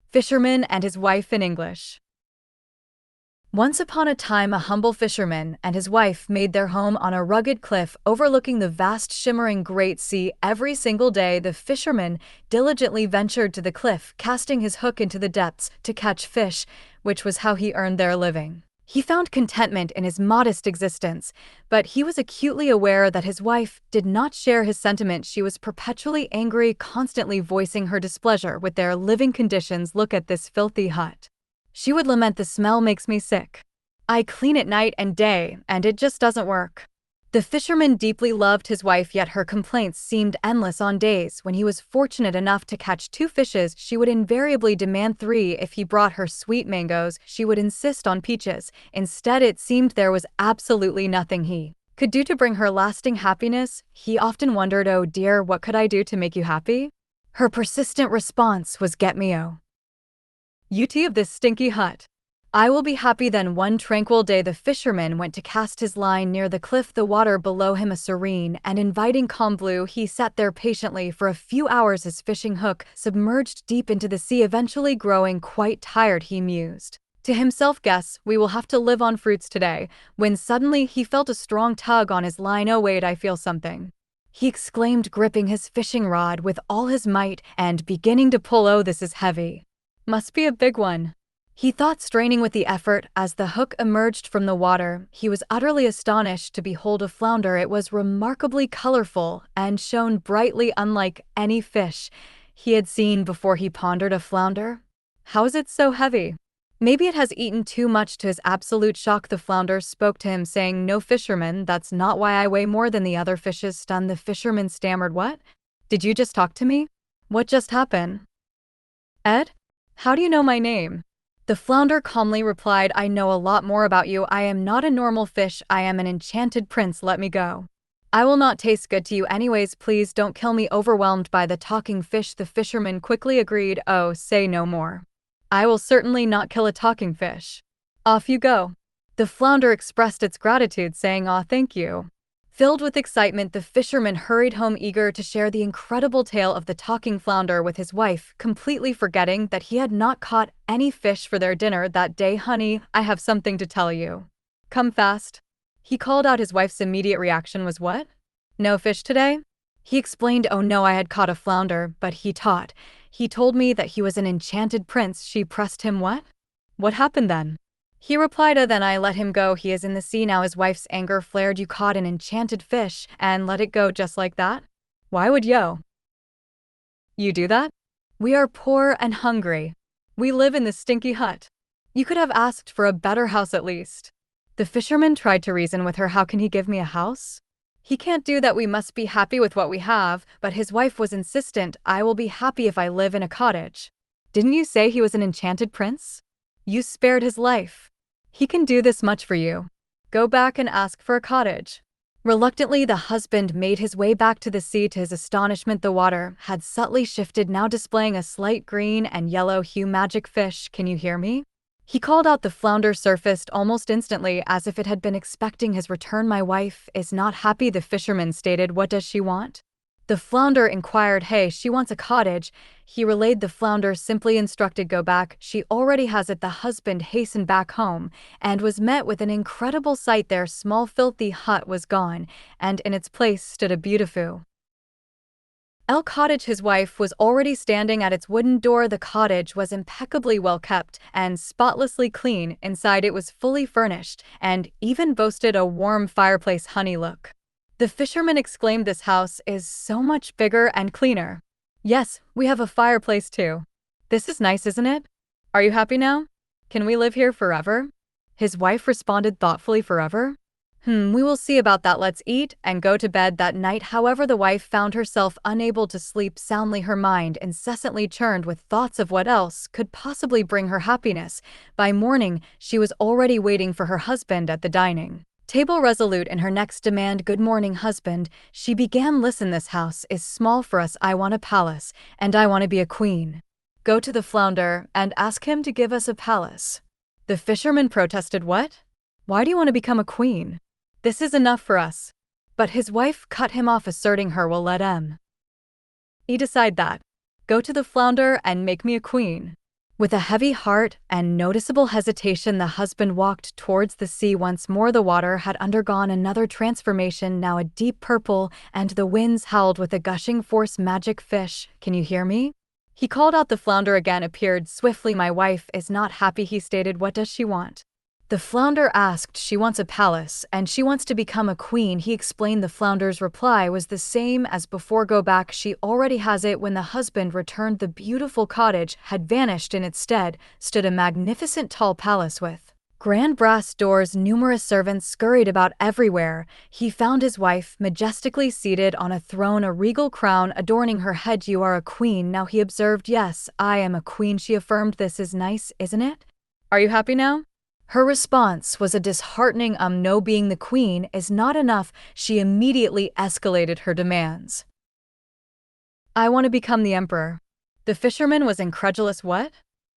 Fisherman and his wife in English. Once upon a time, a humble fisherman and his wife made their home on a rugged cliff overlooking the vast shimmering Great Sea. Every single day, the fisherman diligently ventured to the cliff, casting his hook into the depths to catch fish, which was how he earned their living. He found contentment in his modest existence, but he was acutely aware that his wife did not share his sentiment. She was perpetually angry, constantly voicing her displeasure with their living conditions. "Look at this filthy hut," she would lament. "The smell makes me sick. I clean it night and day, and it just doesn't work." The fisherman deeply loved his wife, yet her complaints seemed endless. On days when he was fortunate enough to catch 2 fishes, she would invariably demand 3. If he brought her sweet mangoes, she would insist on peaches. Instead, it seemed there was absolutely nothing he could do to bring her lasting happiness. He often wondered, "Oh dear, what could I do to make you happy?" Her persistent response was, "Get me out of this stinky hut. I will be happy then." One tranquil day, the fisherman went to cast his line near the cliff. The water below him, a serene and inviting calm blue. He sat there patiently for a few hours, his fishing hook submerged deep into the sea. Eventually growing quite tired, he mused to himself, "Guess we will have to live on fruits today," when suddenly he felt a strong tug on his line. "Oh wait, I feel something," he exclaimed, gripping his fishing rod with all his might and beginning to pull. "Oh, this is heavy. Must be a big one," he thought, straining with the effort. As the hook emerged from the water, he was utterly astonished to behold a flounder. It was remarkably colorful and shone brightly, unlike any fish he had seen before. He pondered, "A flounder? How is it so heavy? Maybe it has eaten too much." To his absolute shock, the flounder spoke to him, saying, "No, fisherman, that's not why I weigh more than the other fishes." Stunned, the fisherman stammered, "What? Did you just talk to me? What just happened? Ed? How do you know my name?" The flounder calmly replied, "I know a lot more about you. I am not a normal fish. I am an enchanted prince. Let me go. I will not taste good to you anyways. Please don't kill me." Overwhelmed by the talking fish, the fisherman quickly agreed, "Oh, say no more. I will certainly not kill a talking fish. Off you go." The flounder expressed its gratitude, saying, "Aw, thank you." Filled with excitement, the fisherman hurried home, eager to share the incredible tale of the talking flounder with his wife, completely forgetting that he had not caught any fish for their dinner that day. "Honey, I have something to tell you. Come fast," he called out. His wife's immediate reaction was, "What? No fish today?" He explained, "Oh no, I had caught a flounder, but he told me that he was an enchanted prince." She pressed him, "What? What happened then?" He replied, "Then I let him go. He is in the sea now." His wife's anger flared. "You caught an enchanted fish and let it go just like that? Why would you do that? We are poor and hungry. We live in this stinky hut. You could have asked for a better house at least." The fisherman tried to reason with her. "How can he give me a house? He can't do that. We must be happy with what we have." But his wife was insistent. "I will be happy if I live in a cottage. Didn't you say he was an enchanted prince? You spared his life. He can do this much for you. Go back and ask for a cottage." Reluctantly, the husband made his way back to the sea. To his astonishment, the water had subtly shifted, now displaying a slight green and yellow hue. "Magic fish, can you hear me?" he called out. The flounder surfaced almost instantly, as if it had been expecting his return. "My wife is not happy," the fisherman stated. "What does she want?" The flounder inquired. "Hey, she wants a cottage," he relayed. The flounder simply instructed, "Go back. She already has it." The husband hastened back home and was met with an incredible sight. Their small filthy hut was gone, and in its place stood a beautiful cottage. His wife was already standing at its wooden door. The cottage was impeccably well kept and spotlessly clean. Inside, it was fully furnished and even boasted a warm fireplace. "Honey, look," the fisherman exclaimed. "This house is so much bigger and cleaner. Yes, we have a fireplace too. This is nice, isn't it? Are you happy now? Can we live here forever?" His wife responded thoughtfully. "Forever? We will see about that. Let's eat and go to bed." That night, however, the wife found herself unable to sleep soundly. Her mind incessantly churned with thoughts of what else could possibly bring her happiness. By morning, she was already waiting for her husband at the dining table, resolute in her next demand. "Good morning, husband," she began. "Listen, this house is small for us. I want a palace, and I want to be a queen. Go to the flounder and ask him to give us a palace." The fisherman protested. "What? Why do you want to become a queen? This is enough for us." But his wife cut him off, asserting her will let him decide that. Go to the flounder and make me a queen. With a heavy heart and noticeable hesitation, the husband walked towards the sea once more. The water had undergone another transformation, now a deep purple, and the winds howled with a gushing force. Magic fish, can you hear me? He called out. The flounder again appeared swiftly. My wife is not happy, he stated. What does she want? The flounder asked. She wants a palace, and she wants to become a queen, he explained. The flounder's reply was the same as before. Go back, she already has it. When the husband returned, the beautiful cottage had vanished. In its stead stood a magnificent tall palace with grand brass doors. Numerous servants scurried about everywhere. He found his wife majestically seated on a throne, a regal crown adorning her head. You are a queen now, he observed. Yes, I am a queen, she affirmed. This is nice, isn't it? Are you happy now? Her response was a disheartening no. Being the queen is not enough. She immediately escalated her demands. I want to become the emperor. The fisherman was incredulous. What?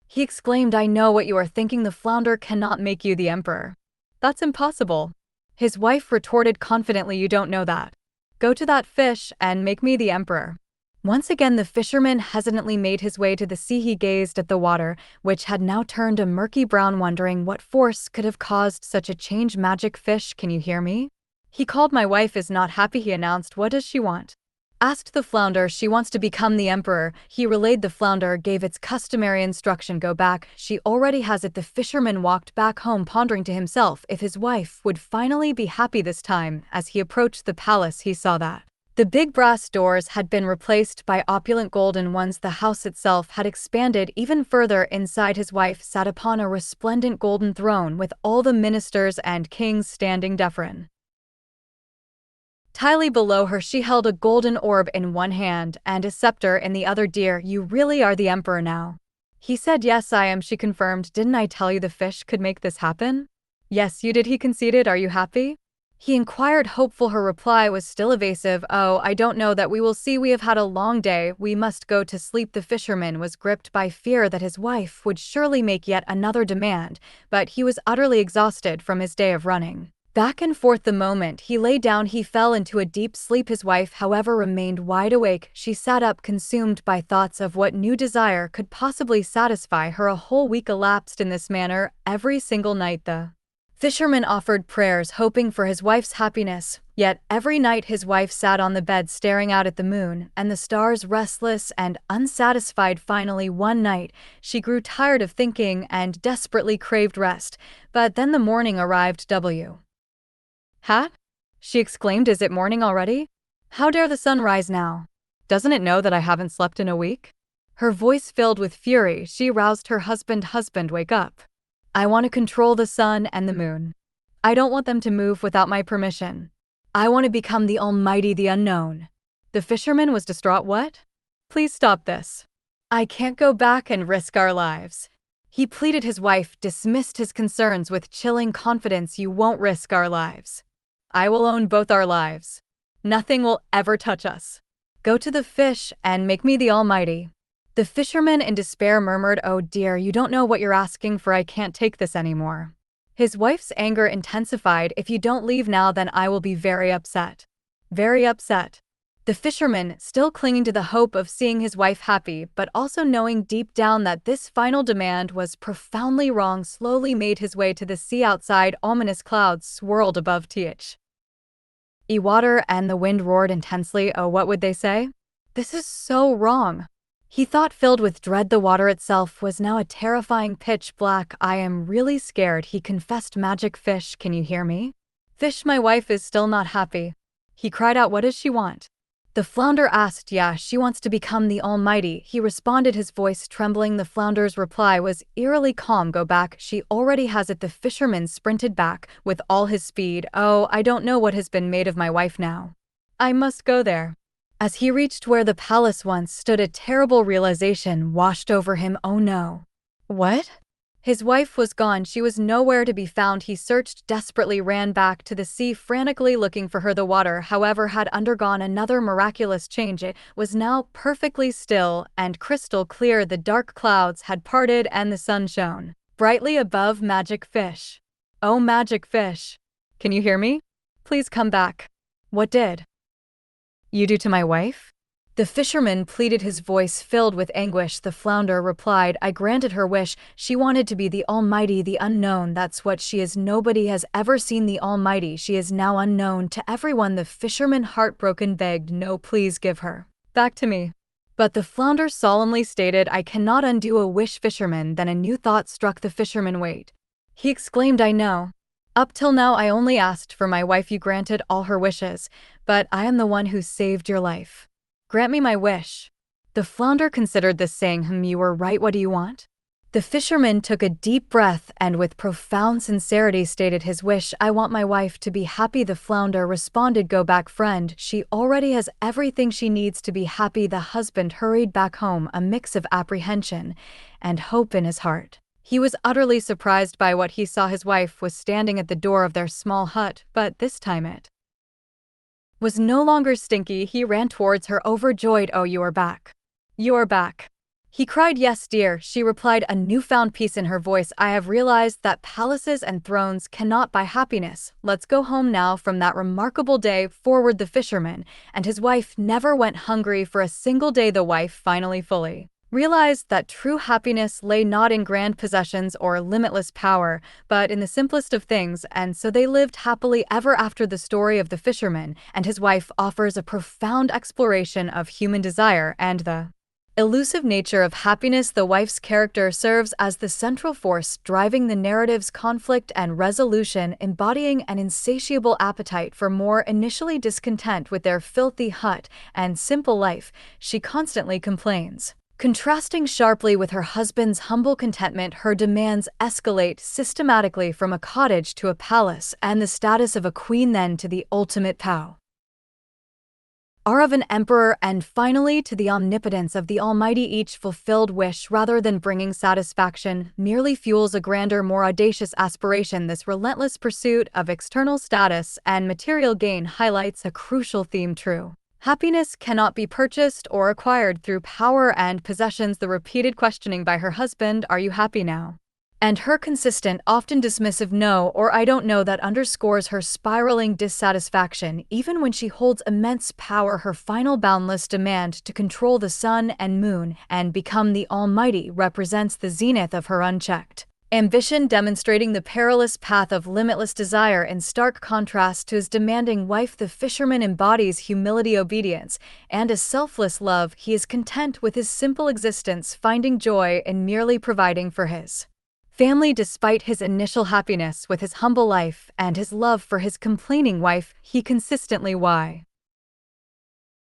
He exclaimed. I know what you are thinking. The flounder cannot make you the emperor. That's impossible. His wife retorted confidently. You don't know that. Go to that fish and make me the emperor. Once again, the fisherman hesitantly made his way to the sea. He gazed at the water, which had now turned a murky brown, wondering what force could have caused such a change. Magic fish, can you hear me? He called. My wife is not happy, he announced. What does she want? Asked the flounder. She wants to become the emperor, he relayed. The flounder gave its customary instruction. Go back, she already has it. The fisherman walked back home, pondering to himself if his wife would finally be happy this time. As he approached the palace, he saw that the big brass doors had been replaced by opulent golden ones. The house itself had expanded even further. Inside, his wife sat upon a resplendent golden throne with all the ministers and kings standing deferentially below her. She held a golden orb in one hand and a scepter in the other. Dear, you really are the emperor now? He said. Yes, I am, she confirmed. Didn't I tell you the fish could make this happen? Yes, you did, he conceded. Are you happy? He inquired, hopeful. Her reply was still evasive. Oh, I don't know that. We will see. We have had a long day. We must go to sleep. The fisherman was gripped by fear that his wife would surely make yet another demand, but he was utterly exhausted from his day of running back and forth. The moment he lay down, he fell into a deep sleep. His wife, however, remained wide awake. She sat up, consumed by thoughts of what new desire could possibly satisfy her. A whole week elapsed in this manner. Every single night the fisherman offered prayers, hoping for his wife's happiness. Yet every night his wife sat on the bed staring out at the moon and the stars, restless and unsatisfied. Finally, one night, she grew tired of thinking and desperately craved rest. But then the morning arrived. Hat? She exclaimed. Is it morning already? How dare the sun rise now? Doesn't it know that I haven't slept in a week? Her voice filled with fury. She roused her husband. Husband, wake up. I want to control the sun and the moon. I don't want them to move without my permission. I want to become the almighty, the unknown. The fisherman was distraught. What? Please stop this. I can't go back and risk our lives. He pleaded. His wife dismissed his concerns with chilling confidence. You won't risk our lives. I will own both our lives. Nothing will ever touch us. Go to the fish and make me the almighty. The fisherman in despair murmured, oh dear, you don't know what you're asking for. I can't take this anymore. His wife's anger intensified. If you don't leave now, then I will be very upset. Very upset. The fisherman, still clinging to the hope of seeing his wife happy, but also knowing deep down that this final demand was profoundly wrong, slowly made his way to the sea. Outside, ominous clouds swirled above water and the wind roared intensely. Oh, what would they say? This is so wrong. He thought, filled with dread. The water itself was now a terrifying pitch black. I am really scared, he confessed. Magic fish, can you hear me? Fish, my wife is still not happy. He cried out. What does she want? The flounder asked. Yeah, she wants to become the almighty, he responded, his voice trembling. The flounder's reply was eerily calm. Go back, she already has it. The fisherman sprinted back with all his speed. Oh, I don't know what has been made of my wife now. I must go there. As he reached where the palace once stood, a terrible realization washed over him. Oh no. What? His wife was gone. She was nowhere to be found. He searched desperately, ran back to the sea, frantically looking for her. The water, however, had undergone another miraculous change. It was now perfectly still and crystal clear. The dark clouds had parted and the sun shone brightly above. Magic fish. Oh, magic fish. Can you hear me? Please come back. What did you do to my wife? The fisherman pleaded, his voice filled with anguish. The flounder replied, I granted her wish. She wanted to be the Almighty, the unknown. That's what she is. Nobody has ever seen the Almighty. She is now unknown to everyone. The fisherman, heartbroken, begged, no, please give her back to me. But the flounder solemnly stated, I cannot undo a wish, fisherman. Then a new thought struck the fisherman. Wait. He exclaimed, I know. Up till now I only asked for my wife. You granted all her wishes, but I am the one who saved your life. Grant me my wish. The flounder considered this, saying, you were right. What do you want? The fisherman took a deep breath and with profound sincerity stated his wish. I want my wife to be happy. The flounder responded, go back, friend. She already has everything she needs to be happy. The husband hurried back home, a mix of apprehension and hope in his heart. He was utterly surprised by what he saw. His wife was standing at the door of their small hut, but this time it was no longer Stinky. He ran towards her, overjoyed. Oh, you are back. You are back. He cried. Yes, dear, she replied, a newfound peace in her voice. I have realized that palaces and thrones cannot buy happiness. Let's go home now. From that remarkable day forward, the fisherman and his wife never went hungry for a single day. The wife finally fully realized that true happiness lay not in grand possessions or limitless power, but in the simplest of things, and so they lived happily ever after. The story of the fisherman and his wife offers a profound exploration of human desire and the elusive nature of happiness. The wife's character serves as the central force driving the narrative's conflict and resolution, embodying an insatiable appetite for more. Initially discontent with their filthy hut and simple life, she constantly complains. Contrasting sharply with her husband's humble contentment, her demands escalate systematically from a cottage to a palace and the status of a queen, then to the ultimate power of an emperor, and finally to the omnipotence of the Almighty. Each fulfilled wish, rather than bringing satisfaction, merely fuels a grander, more audacious aspiration. This relentless pursuit of external status and material gain highlights a crucial theme: true happiness cannot be purchased or acquired through power and possessions. The repeated questioning by her husband, are you happy now? And her consistent, often dismissive no or I don't know, that underscores her spiraling dissatisfaction. Even when she holds immense power, her final boundless demand to control the sun and moon and become the Almighty represents the zenith of her unchecked ambition, demonstrating the perilous path of limitless desire. In stark contrast to his demanding wife, the fisherman embodies humility, obedience, and a selfless love. He is content with his simple existence, finding joy in merely providing for his family. Despite his initial happiness with his humble life and his love for his complaining wife, he consistently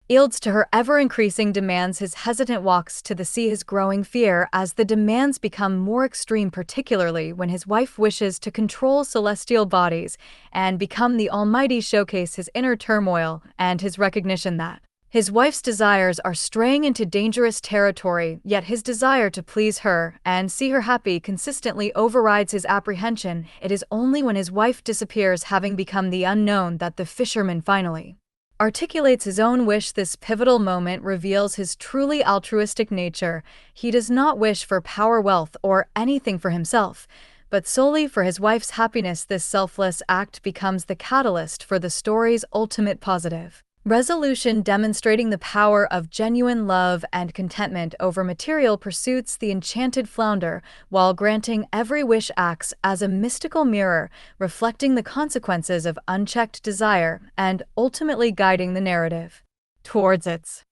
yields to her ever-increasing demands. His hesitant walks to the sea, his growing fear as the demands become more extreme, particularly when his wife wishes to control celestial bodies and become the Almighty. Showcase his inner turmoil and his recognition that his wife's desires are straying into dangerous territory, yet his desire to please her and see her happy consistently overrides his apprehension. It is only when his wife disappears, having become the unknown, that the fisherman finally articulates his own wish. This pivotal moment reveals his truly altruistic nature. He does not wish for power, wealth, or anything for himself, but solely for his wife's happiness. This selfless act becomes the catalyst for the story's ultimate positive resolution, demonstrating the power of genuine love and contentment over material pursuits. The enchanted flounder, while granting every wish, acts as a mystical mirror, reflecting the consequences of unchecked desire and ultimately guiding the narrative towards its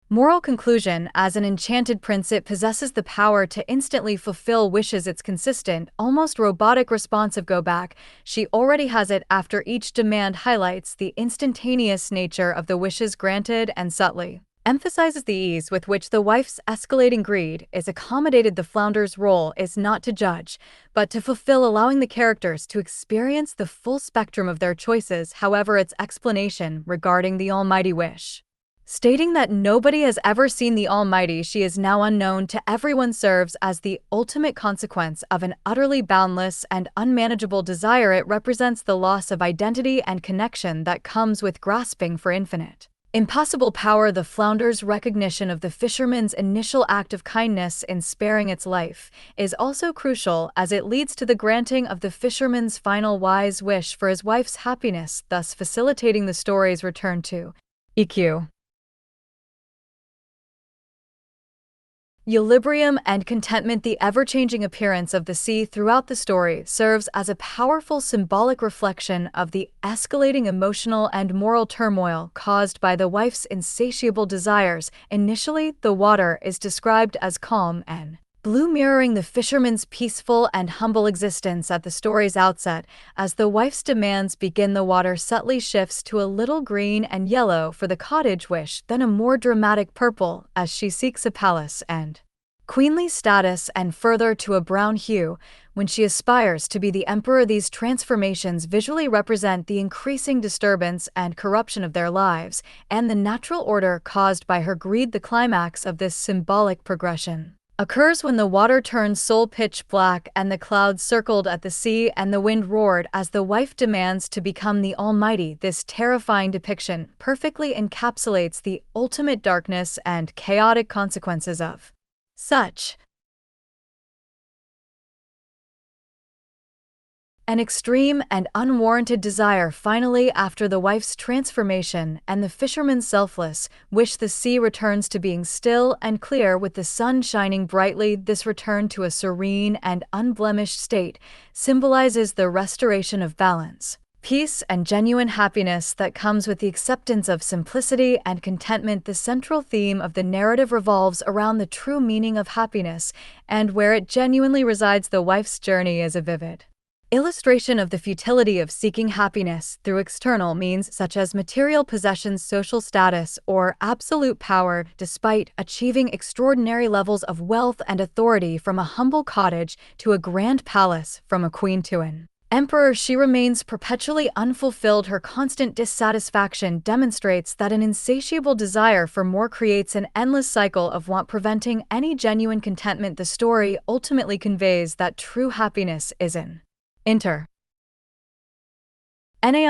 moral conclusion. As an enchanted prince, it possesses the power to instantly fulfill wishes. Its consistent, almost robotic response of "go back, she already has it" after each demand highlights the instantaneous nature of the wishes granted and subtly emphasizes the ease with which the wife's escalating greed is accommodated. The flounder's role is not to judge, but to fulfill, allowing the characters to experience the full spectrum of their choices. However, its explanation regarding the Almighty wish, stating that nobody has ever seen the Almighty, she is now unknown to everyone, serves as the ultimate consequence of an utterly boundless and unmanageable desire. It represents the loss of identity and connection that comes with grasping for infinite, impossible power. The flounder's recognition of the fisherman's initial act of kindness in sparing its life is also crucial, as it leads to the granting of the fisherman's final wise wish for his wife's happiness, thus facilitating the story's return to EQ. Equilibrium and contentment. The ever-changing appearance of the sea throughout the story serves as a powerful symbolic reflection of the escalating emotional and moral turmoil caused by the wife's insatiable desires. Initially, the water is described as calm and blue, mirroring the fisherman's peaceful and humble existence at the story's outset. As the wife's demands begin, the water subtly shifts to a little green and yellow for the cottage wish, then a more dramatic purple as she seeks a palace and queenly status, and further to a brown hue when she aspires to be the emperor. These transformations visually represent the increasing disturbance and corruption of their lives and the natural order caused by her greed. The climax of this symbolic progression occurs when the water turns soul pitch black and the clouds circled at the sea and the wind roared as the wife demands to become the almighty. This terrifying depiction perfectly encapsulates the ultimate darkness and chaotic consequences of such an extreme and unwarranted desire. Finally, after the wife's transformation and the fisherman's selfless wish, the sea returns to being still and clear with the sun shining brightly. This return to a serene and unblemished state symbolizes the restoration of balance, peace, and genuine happiness that comes with the acceptance of simplicity and contentment. The central theme of the narrative revolves around the true meaning of happiness and where it genuinely resides. The wife's journey is a vivid illustration of the futility of seeking happiness through external means such as material possessions, social status, or absolute power. Despite achieving extraordinary levels of wealth and authority, from a humble cottage to a grand palace, from a queen to an emperor, she remains perpetually unfulfilled. Her constant dissatisfaction demonstrates that an insatiable desire for more creates an endless cycle of want, preventing any genuine contentment. The story ultimately conveys that true happiness is an internal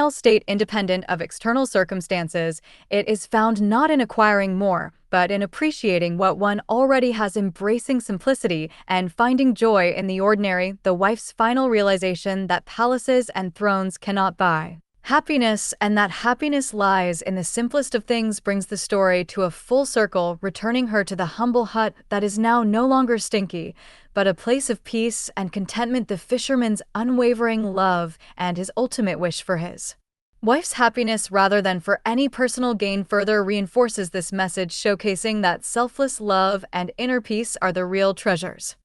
state independent of external circumstances. It is found not in acquiring more, but in appreciating what one already has, embracing simplicity and finding joy in the ordinary. The wife's final realization that palaces and thrones cannot buy happiness, and that happiness lies in the simplest of things, brings the story to a full circle, returning her to the humble hut that is now no longer stinky, but a place of peace and contentment. The fisherman's unwavering love and his ultimate wish for his wife's happiness rather than for any personal gain further reinforces this message, showcasing that selfless love and inner peace are the real treasures